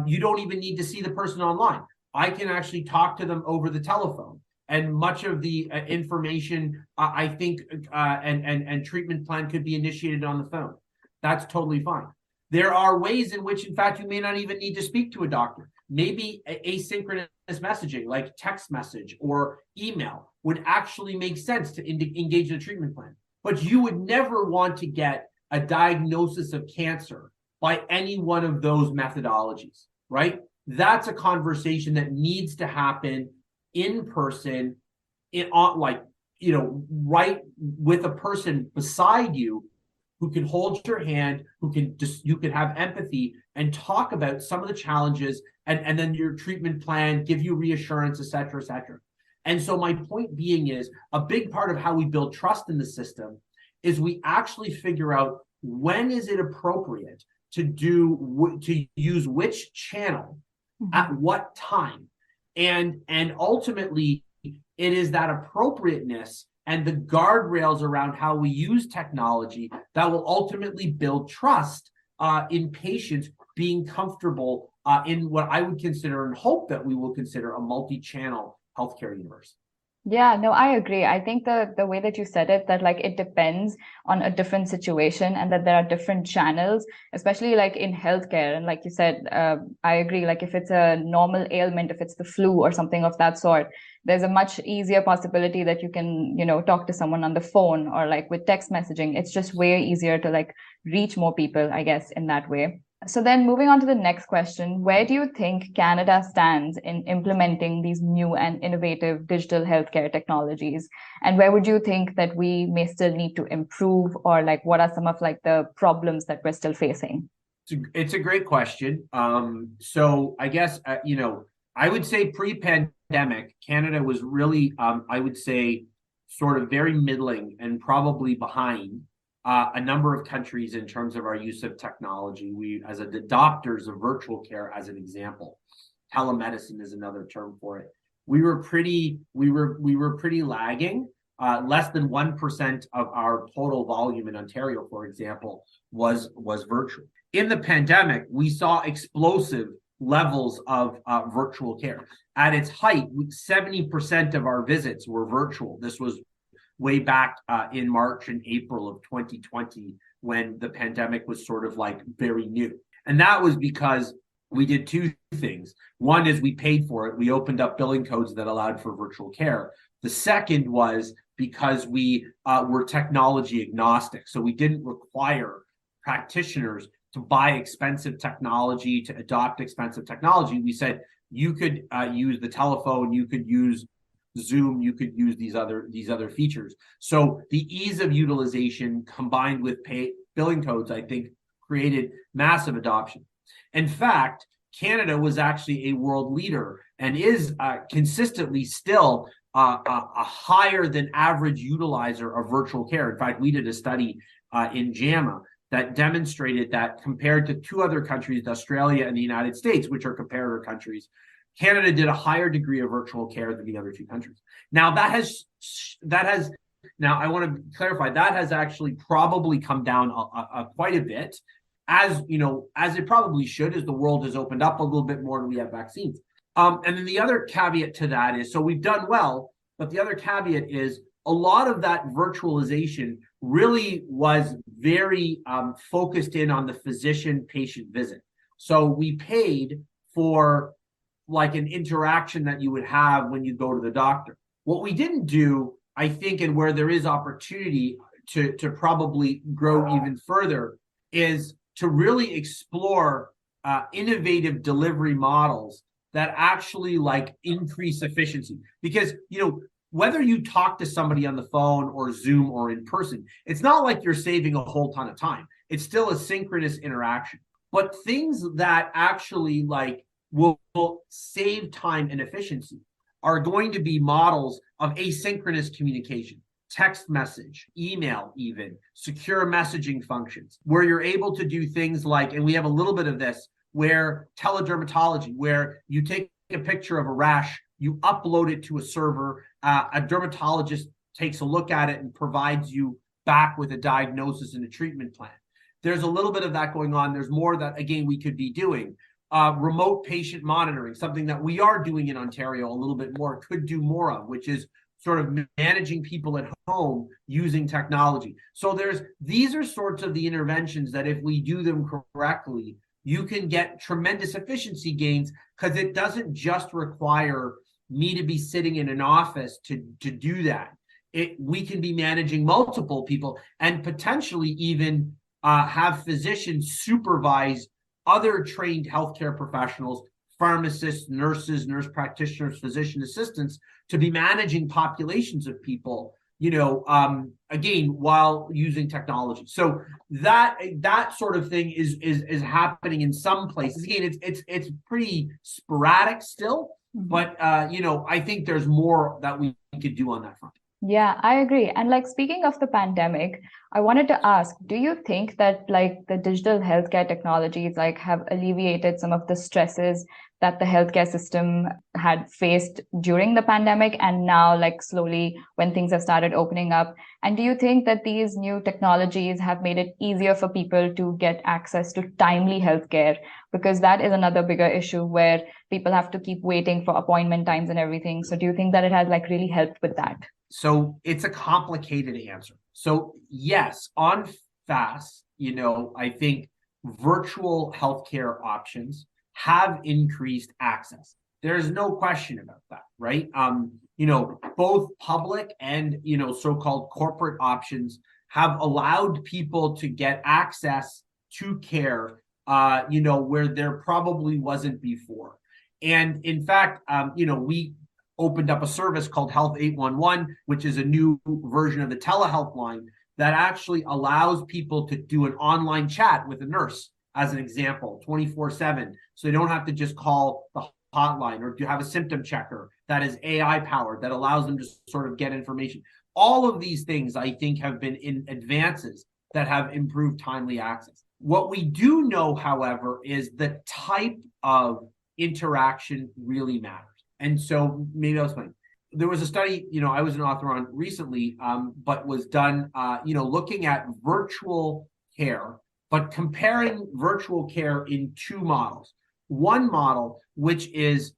you don't even need to see the person online. I can actually talk to them over the telephone. And much of the information, I think, and treatment plan could be initiated on the phone. That's totally fine. There are ways in which, in fact, you may not even need to speak to a doctor. Maybe asynchronous messaging, like text message or email, would actually make sense to engage in a treatment plan. But you would never want to get a diagnosis of cancer by any one of those methodologies, right? That's a conversation that needs to happen in person, right with a person beside you who can hold your hand, you can have empathy and talk about some of the challenges and then your treatment plan, give you reassurance, et cetera, et cetera. And so my point being is a big part of how we build trust in the system is we actually figure out when is it appropriate to use which channel at what time. And ultimately, it is that appropriateness and the guardrails around how we use technology that will ultimately build trust in patients being comfortable in what I would consider and hope that we will consider a multi-channel healthcare universe. Yeah, no, I agree. I think the way that you said it, that like it depends on a different situation and that there are different channels, especially like in healthcare. And like you said, I agree. Like if it's a normal ailment, if it's the flu or something of that sort, there's a much easier possibility that you can, talk to someone on the phone or like with text messaging. It's just way easier to like reach more people, I guess, in that way. So then moving on to the next question, where do you think Canada stands in implementing these new and innovative digital healthcare technologies? And where would you think that we may still need to improve, or like what are some of like the problems that we're still facing? It's a great question. So I guess, I would say pre-pandemic, Canada was really, I would say, sort of very middling and probably behind a number of countries in terms of our use of technology. We, as adopters of virtual care, as an example, telemedicine is another term for it. We were pretty lagging. Less than 1% of our total volume in Ontario, for example, was virtual. In the pandemic, we saw explosive levels of virtual care. At its height, 70% of our visits were virtual. This was way back in March and April of 2020, when the pandemic was sort of like very new. And that was because we did two things. One is we paid for it. We opened up billing codes that allowed for virtual care. The second was because we were technology agnostic. So we didn't require practitioners to buy expensive technology, to adopt expensive technology. We said you could use the telephone, you could use Zoom, you could use these other features. So the ease of utilization combined with billing codes, I think, created massive adoption. In fact, Canada was actually a world leader and is consistently still a higher than average utilizer of virtual care. In fact, we did a study in JAMA that demonstrated that compared to two other countries, Australia and the United States, which are comparator countries, Canada did a higher degree of virtual care than the other two countries. Now now I want to clarify, that has actually probably come down quite a bit, as it probably should, as the world has opened up a little bit more and we have vaccines. And then the other caveat to that is, so we've done well, but the other caveat is a lot of that virtualization really was very focused in on the physician-patient visit. So we paid for like an interaction that you would have when you go to the doctor. What we didn't do, I think, and where there is opportunity to probably grow even further, is to really explore innovative delivery models that actually like increase efficiency. Because, whether you talk to somebody on the phone or Zoom or in person, it's not like you're saving a whole ton of time. It's still a synchronous interaction. But things that actually like will save time and efficiency are going to be models of asynchronous communication, text message, email, even secure messaging functions, where you're able to do things like, and we have a little bit of this, where teledermatology, where you take a picture of a rash, you upload it to a server, a dermatologist takes a look at it and provides you back with a diagnosis and a treatment plan. There's a little bit of that going on. There's more that, again, we could be doing. Remote patient monitoring, something that we are doing in Ontario a little bit more, could do more of, which is sort of managing people at home using technology. So these are sorts of the interventions that if we do them correctly, you can get tremendous efficiency gains, because it doesn't just require me to be sitting in an office to do that. We can be managing multiple people and potentially even have physicians supervise other trained healthcare professionals, pharmacists, nurses, nurse practitioners, physician assistants, to be managing populations of people, again, while using technology. So that sort of thing is happening in some places. Again, it's pretty sporadic still, but I think there's more that we could do on that front. Yeah, I agree. And like speaking of the pandemic, I wanted to ask, do you think that like the digital healthcare technologies like have alleviated some of the stresses that the healthcare system had faced during the pandemic and now like slowly when things have started opening up? And do you think that these new technologies have made it easier for people to get access to timely healthcare? Because that is another bigger issue where people have to keep waiting for appointment times and everything. So do you think that it has like really helped with that? So it's a complicated answer. So yes, on fast, I think virtual healthcare options have increased access. There's no question about that, right? Both public and so-called corporate options have allowed people to get access to care, where there probably wasn't before. And in fact, we opened up a service called Health 811, which is a new version of the telehealth line that actually allows people to do an online chat with a nurse, as an example, 24/7. So they don't have to just call the hotline, or to have a symptom checker that is AI powered that allows them to sort of get information. All of these things, I think, have been in advances that have improved timely access. What we do know, however, is the type of interaction really matters. And so maybe I'll explain. There was a study, I was an author on recently, but was done, looking at virtual care, but comparing virtual care in two models. One model, which is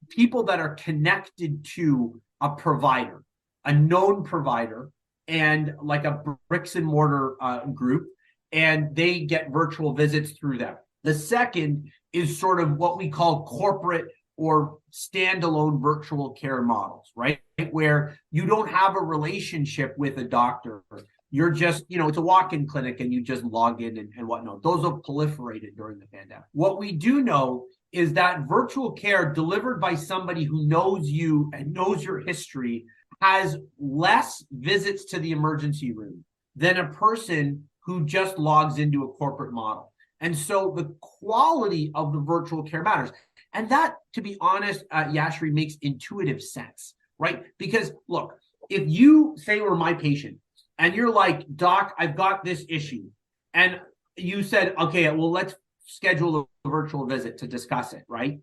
people that are connected to a provider, a known provider, and like a bricks and mortar group, and they get virtual visits through them. The second is sort of what we call corporate or standalone virtual care models, right? Where you don't have a relationship with a doctor. You're just, it's a walk-in clinic and you just log in and whatnot. Those have proliferated during the pandemic. What we do know is that virtual care delivered by somebody who knows you and knows your history has less visits to the emergency room than a person who just logs into a corporate model. And so the quality of the virtual care matters. And that, to be honest, Yashree, makes intuitive sense, right? Because look, if you say were my patient and you're like, Doc, I've got this issue. And you said, okay, well, let's schedule a virtual visit to discuss it, right?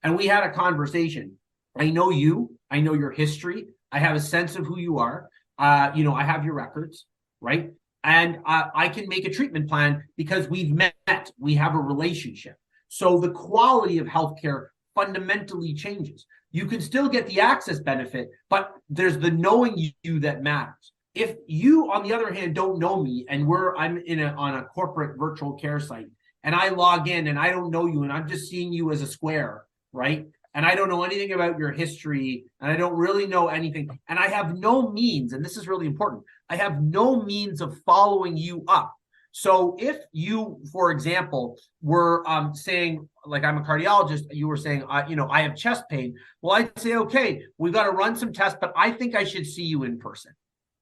And we had a conversation. I know you, I know your history. I have a sense of who you are. I have your records, right? And I can make a treatment plan because we've met, we have a relationship. So the quality of healthcare fundamentally changes. You can still get the access benefit, but there's the knowing you that matters. If you, on the other hand, don't know me and I'm on a corporate virtual care site and I log in and I don't know you and I'm just seeing you as a square, right? And I don't know anything about your history and I don't really know anything. And I have no means, and this is really important, I have no means of following you up. So if you, for example, were saying, like I'm a cardiologist, you were saying, I have chest pain. Well, I'd say, okay, we've got to run some tests, but I think I should see you in person,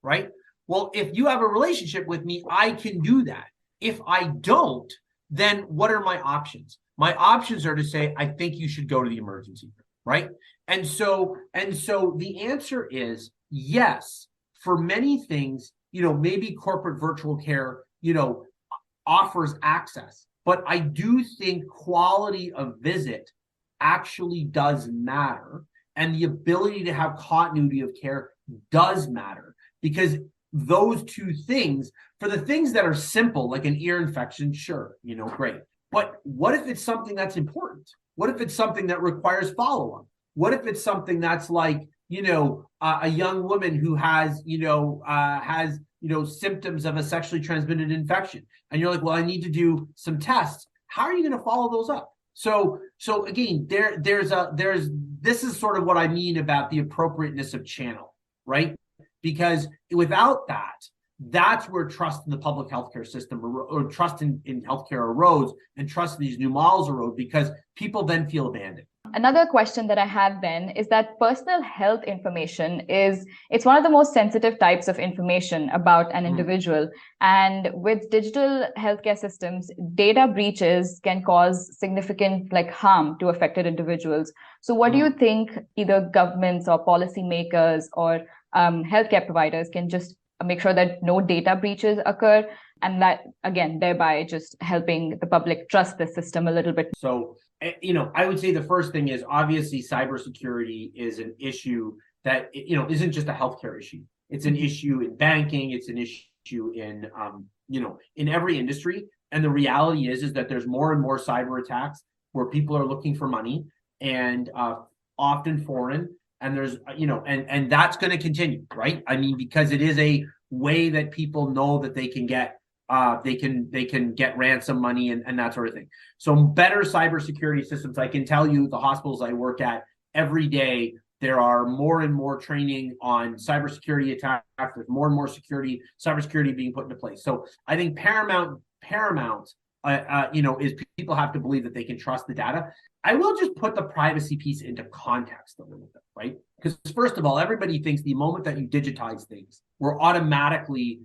right? Well, if you have a relationship with me, I can do that. If I don't, then what are my options? My options are to say, I think you should go to the emergency room, right? And so the answer is yes, for many things, maybe corporate virtual care, offers access. But I do think quality of visit actually does matter. And the ability to have continuity of care does matter, because those two things, for the things that are simple, like an ear infection, sure, great. But what if it's something that's important? What if it's something that requires follow-up? What if it's something that's like, a young woman who has symptoms of a sexually transmitted infection, and you're like, well, I need to do some tests. How are you going to follow those up? So again, this is sort of what I mean about the appropriateness of channel, right? Because without that, that's where trust in the public healthcare system or trust in healthcare erodes, and trust in these new models erode, because people then feel abandoned. Another question that I have then is that personal health information it's one of the most sensitive types of information about an individual. And with digital healthcare systems, data breaches can cause significant harm to affected individuals. So what do you think either governments or policymakers or healthcare providers can just make sure that no data breaches occur, and that, again, thereby just helping the public trust the system a little bit. So, I would say the first thing is, obviously cybersecurity is an issue that, isn't just a healthcare issue. It's an issue in banking. It's an issue in, in every industry. And the reality is that there's more and more cyber attacks where people are looking for money, and often foreign. And there's, and that's going to continue, right? I mean, because it is a way that people know that they can get they can get ransom money and that sort of thing. So better cybersecurity systems. I can tell you, the hospitals I work at, every day there are more and more training on cybersecurity attacks. There's more and more cybersecurity being put into place. So I think paramount is people have to believe that they can trust the data. I will just put the privacy piece into context a little bit, right? Because first of all, everybody thinks the moment that you digitize things, we're automatically,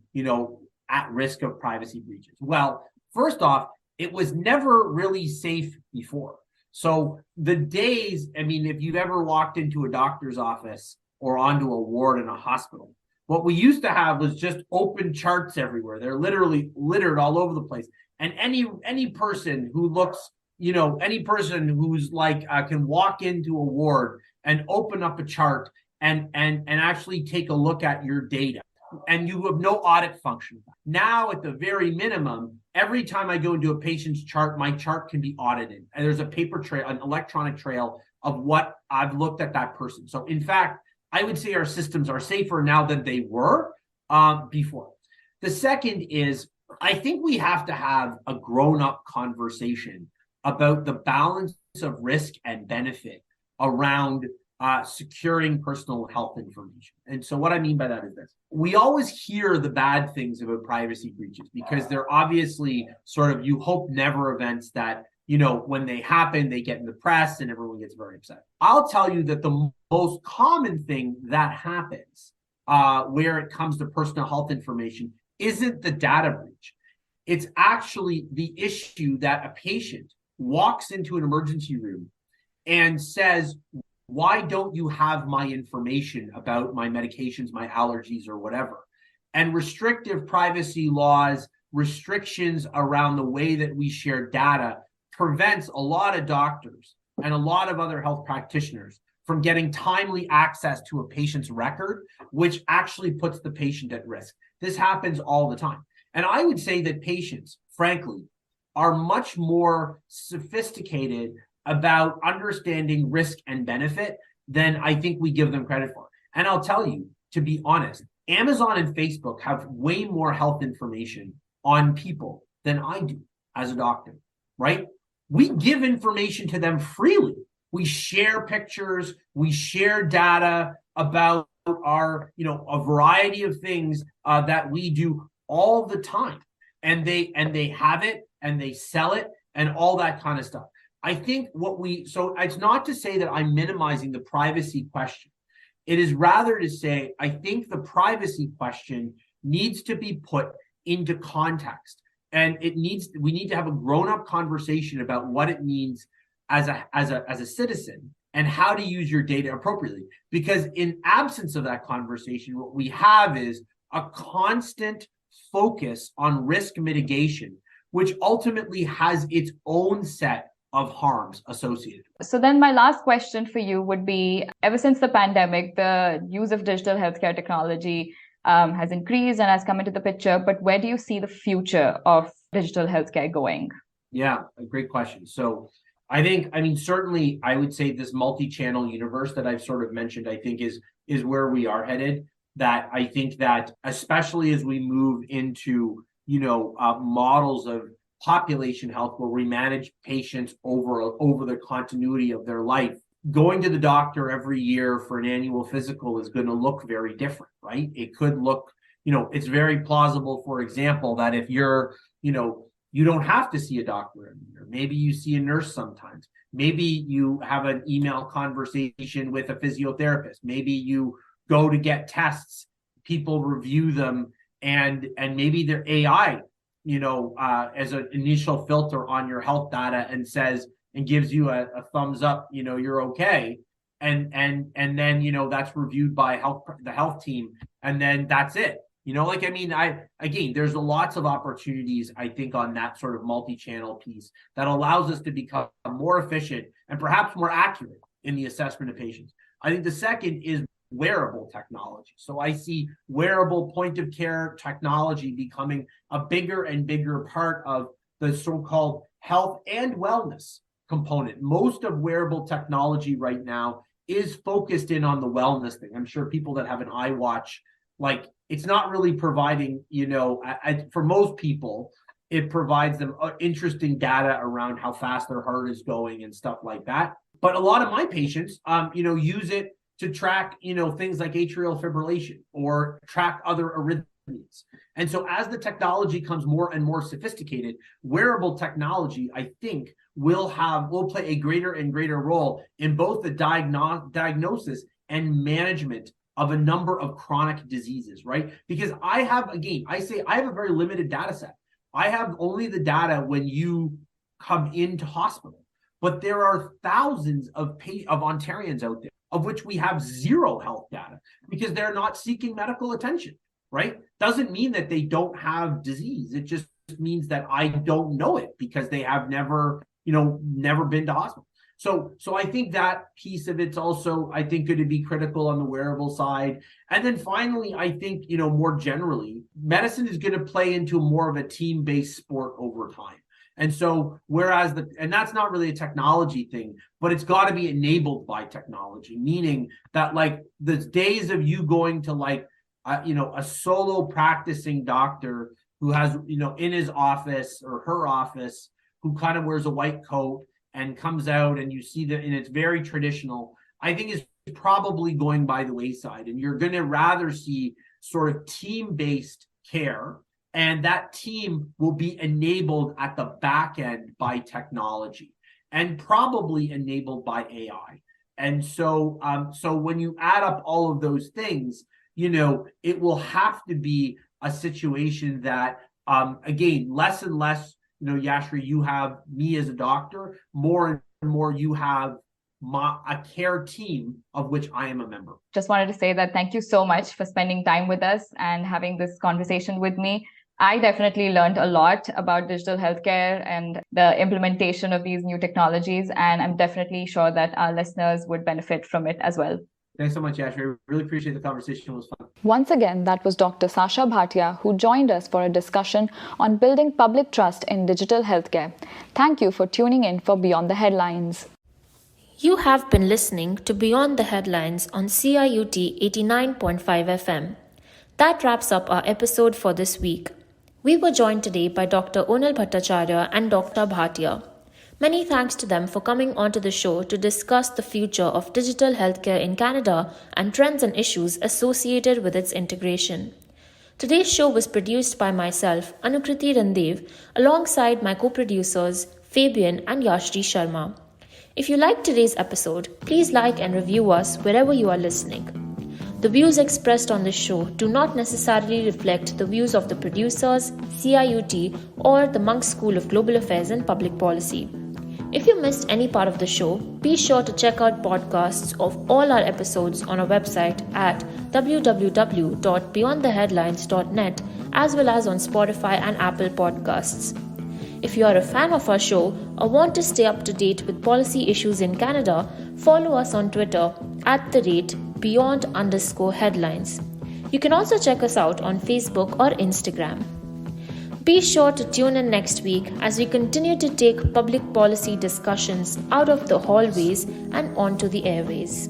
at risk of privacy breaches. Well, first off, it was never really safe before. So the days, if you've ever walked into a doctor's office or onto a ward in a hospital, what we used to have was just open charts everywhere. They're literally littered all over the place. And any person who looks, any person who's can walk into a ward and open up a chart and actually take a look at your data, and you have no audit function. Now, at the very minimum, every time I go into a patient's chart, my chart can be audited. And there's a paper trail, an electronic trail of what I've looked at that person. So in fact, I would say our systems are safer now than they were before. The second is, I think we have to have a grown-up conversation about the balance of risk and benefit around securing personal health information. And so what I mean by that is this. We always hear the bad things about privacy breaches because they're obviously sort of, you hope never events that, when they happen, they get in the press and everyone gets very upset. I'll tell you that the most common thing that happens where it comes to personal health information isn't the data breach. It's actually the issue that a patient walks into an emergency room and says, why don't you have my information about my medications, my allergies, or whatever? And restrictive privacy laws, restrictions around the way that we share data prevents a lot of doctors and a lot of other health practitioners from getting timely access to a patient's record, which actually puts the patient at risk. This happens all the time. And I would say that patients, frankly, are much more sophisticated about understanding risk and benefit than I think we give them credit for. And I'll tell you, to be honest, Amazon and Facebook have way more health information on people than I do as a doctor, right? We give information to them freely. We share pictures, we share data about our, a variety of things that we do all the time. And they have it and they sell it and all that kind of stuff. I think so it's not to say that I'm minimizing the privacy question. It is rather to say, I think the privacy question needs to be put into context. And we need to have a grown-up conversation about what it means as a citizen and how to use your data appropriately. Because in absence of that conversation, what we have is a constant focus on risk mitigation, which ultimately has its own set of harms associated. So then my last question for you would be, ever since the pandemic, the use of digital healthcare technology has increased and has come into the picture, but where do you see the future of digital healthcare going? Yeah, a great question. So certainly I would say this multi-channel universe that I've sort of mentioned, I think is where we are headed. That I think that especially as we move into, models of population health where we manage patients over the continuity of their life, going to the doctor every year for an annual physical is going to look very different, right? It could look, it's very plausible, for example, that if you're, you don't have to see a doctor every year. Maybe you see a nurse sometimes. Maybe you have an email conversation with a physiotherapist. Maybe you go to get tests, people review them, and maybe their AI, as an initial filter on your health data and gives you a thumbs up, you're okay. and then, you know, that's reviewed by the health team, and then that's it. You know, like, I mean, there's lots of opportunities, I think, on that sort of multi-channel piece that allows us to become more efficient and perhaps more accurate in the assessment of patients. I think the second is wearable technology. So I see wearable point of care technology becoming a bigger and bigger part of the so-called health and wellness component. Most of wearable technology right now is focused in on the wellness thing. I'm sure people that have an iWatch, like, it's not really providing, you know, for most people, it provides them interesting data around how fast their heart is going and stuff like that. But a lot of my patients, you know, use it to track, you know, things like atrial fibrillation or track other arrhythmias. And so as the technology comes more and more sophisticated, wearable technology, I think, will play a greater and greater role in both the diagnosis and management of a number of chronic diseases, right? Because I have a very limited data set. I have only the data when you come into hospital, but there are thousands of Ontarians out there of which we have zero health data because they're not seeking medical attention, right? Doesn't mean that they don't have disease. It just means that I don't know it because they have never been to hospital. So I think that piece of it's also, I think, going to be critical on the wearable side. And then finally, I think, you know, more generally, medicine is going to play into more of a team-based sport over time. And so and that's not really a technology thing, but it's got to be enabled by technology, meaning that, like, the days of you going to, like, a solo practicing doctor who has, you know, in his office or her office, who kind of wears a white coat and comes out and you see that, and it's very traditional, I think is probably going by the wayside. And you're going to rather see sort of team-based care, and that team will be enabled at the back end by technology and probably enabled by AI. And so when you add up all of those things, you know, it will have to be a situation that, again, less and less, you know, Yashree, you have me as a doctor, more and more you have a care team of which I am a member. Just wanted to say that thank you so much for spending time with us and having this conversation with me. I definitely learned a lot about digital healthcare and the implementation of these new technologies, and I'm definitely sure that our listeners would benefit from it as well. Thanks so much, Yashree. Really appreciate the conversation. It was fun. Once again, that was Dr. Sacha Bhatia, who joined us for a discussion on building public trust in digital healthcare. Thank you for tuning in for Beyond the Headlines. You have been listening to Beyond the Headlines on CIUT 89.5 FM. That wraps up our episode for this week. We were joined today by Dr. Onil Bhattacharyya and Dr. Bhatia. Many thanks to them for coming onto the show to discuss the future of digital healthcare in Canada and trends and issues associated with its integration. Today's show was produced by myself, Anukriti Randev, alongside my co-producers Fabian and Yashree Sharma. If you liked today's episode, please like and review us wherever you are listening. The views expressed on this show do not necessarily reflect the views of the producers, CIUT, or the Monk School of Global Affairs and Public Policy. If you missed any part of the show, be sure to check out podcasts of all our episodes on our website at www.beyondtheheadlines.net, as well as on Spotify and Apple Podcasts. If you are a fan of our show or want to stay up to date with policy issues in Canada, follow us on Twitter @beyond_headlines. You can also check us out on Facebook or Instagram. Be sure to tune in next week as we continue to take public policy discussions out of the hallways and onto the airways.